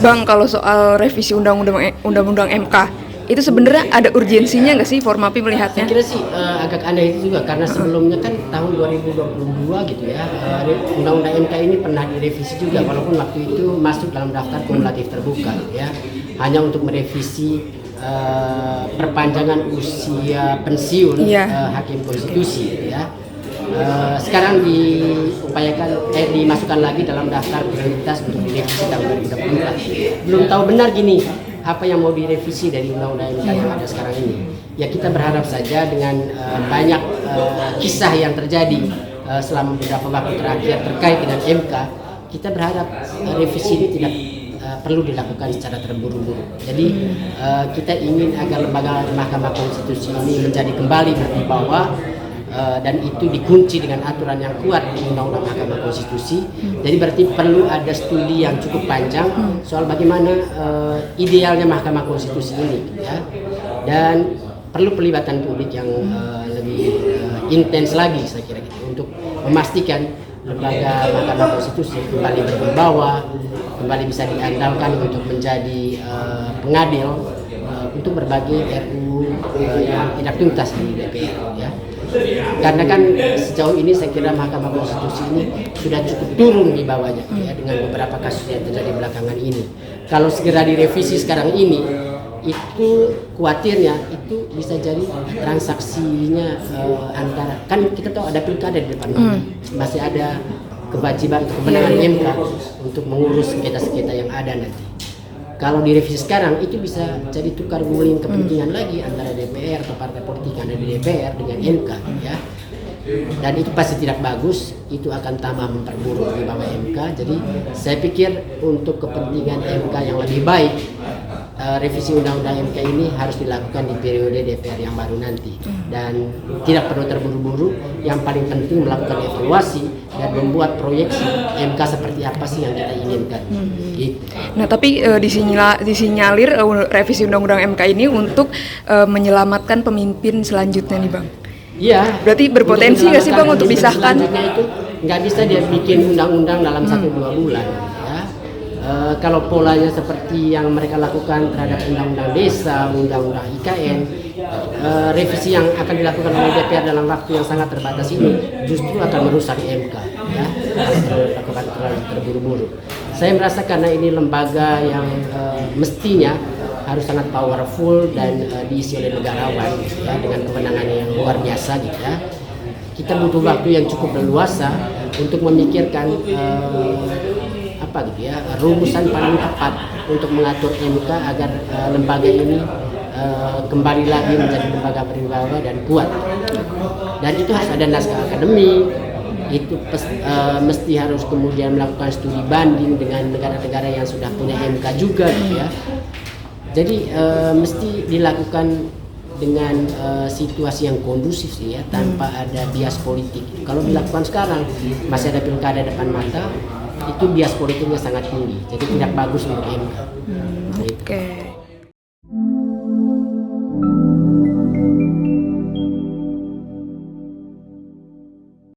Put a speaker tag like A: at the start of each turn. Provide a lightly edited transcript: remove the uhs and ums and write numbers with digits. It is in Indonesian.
A: Bang, kalau soal revisi undang-undang MK, itu sebenarnya ada urgensinya nggak sih Formapi melihatnya?
B: Saya kira sih agak aneh itu juga karena sebelumnya kan tahun 2022 gitu ya, undang-undang MK ini pernah direvisi juga walaupun waktu itu masuk dalam daftar kumulatif terbuka gitu ya, hanya untuk merevisi perpanjangan usia pensiun hakim konstitusi gitu ya. Sekarang dimasukkan lagi dalam daftar prioritas untuk direvisi tahun 2024. Belum tahu benar gini apa yang mau direvisi dari undang-undang MK yang ada sekarang ini. Ya kita berharap saja dengan banyak kisah yang terjadi selama beberapa waktu terakhir terkait dengan MK, kita berharap revisi ini tidak perlu dilakukan secara terburu-buru. Jadi kita ingin agar lembaga Mahkamah Konstitusi ini menjadi kembali berwibawa, dan itu dikunci dengan aturan yang kuat di Undang-Undang Mahkamah Konstitusi. Jadi berarti perlu ada studi yang cukup panjang soal bagaimana idealnya Mahkamah Konstitusi ini, ya. Dan perlu pelibatan publik yang lebih intens lagi, saya kira gitu, untuk memastikan lembaga Mahkamah Konstitusi kembali berwibawa, kembali bisa diandalkan untuk menjadi pengadil untuk berbagai RUU yang tidak tuntas di DPR, ya. Karena kan sejauh ini saya kira Mahkamah Konstitusi ini sudah cukup turun di bawahnya ya, dengan beberapa kasus yang terjadi belakangan ini. Kalau segera direvisi sekarang ini, itu khawatirnya itu bisa jadi transaksinya antara, kan kita tahu ada pilkada di depan, masih ada kewajiban kemenangan MK untuk mengurus sengketa-sengketa yang ada nanti. Kalau direvisi sekarang itu bisa jadi tukar guling kepentingan lagi antara DPR atau partai politik yang ada di DPR dengan MK, ya. Dan itu pasti tidak bagus, itu akan tambah memperburuk di bawah MK. Jadi saya pikir untuk kepentingan MK yang lebih baik, revisi undang-undang MK ini harus dilakukan di periode DPR yang baru nanti, dan tidak perlu terburu-buru. Yang paling penting melakukan evaluasi dan membuat proyeksi MK seperti apa sih yang kita inginkan. Gitu.
A: Nah, tapi disinyalir revisi undang-undang MK ini untuk menyelamatkan pemimpin selanjutnya nih, Bang.
B: Iya.
A: Berarti berpotensi nggak sih, Bang, untuk disahkan?
B: Itu nggak bisa dia bikin undang-undang dalam 1-2 bulan. Ya. Kalau polanya seperti yang mereka lakukan terhadap undang-undang desa, undang-undang IKN, revisi yang akan dilakukan oleh DPR dalam waktu yang sangat terbatas ini justru akan merusak MK, ya, kalau dilakukan terlalu terburu-buru. Saya merasa karena ini lembaga yang mestinya harus sangat powerful dan diisi oleh negarawan, ya, dengan kewenangannya yang luar biasa gitu ya. Kita butuh waktu yang cukup leluasa untuk memikirkan rumusan paling tepat untuk mengatur MK agar lembaga ini kembali lagi menjadi lembaga berwibawa dan kuat. Dan itu harus ada naskah akademik, itu mesti harus kemudian melakukan studi banding dengan negara-negara yang sudah punya MK juga gitu ya. Jadi mesti dilakukan dengan situasi yang kondusif sih ya, tanpa ada bias politik. Kalau dilakukan sekarang masih ada pilkada depan mata, itu bias politiknya sangat tinggi, jadi tidak bagus untuk MK.
A: Oke.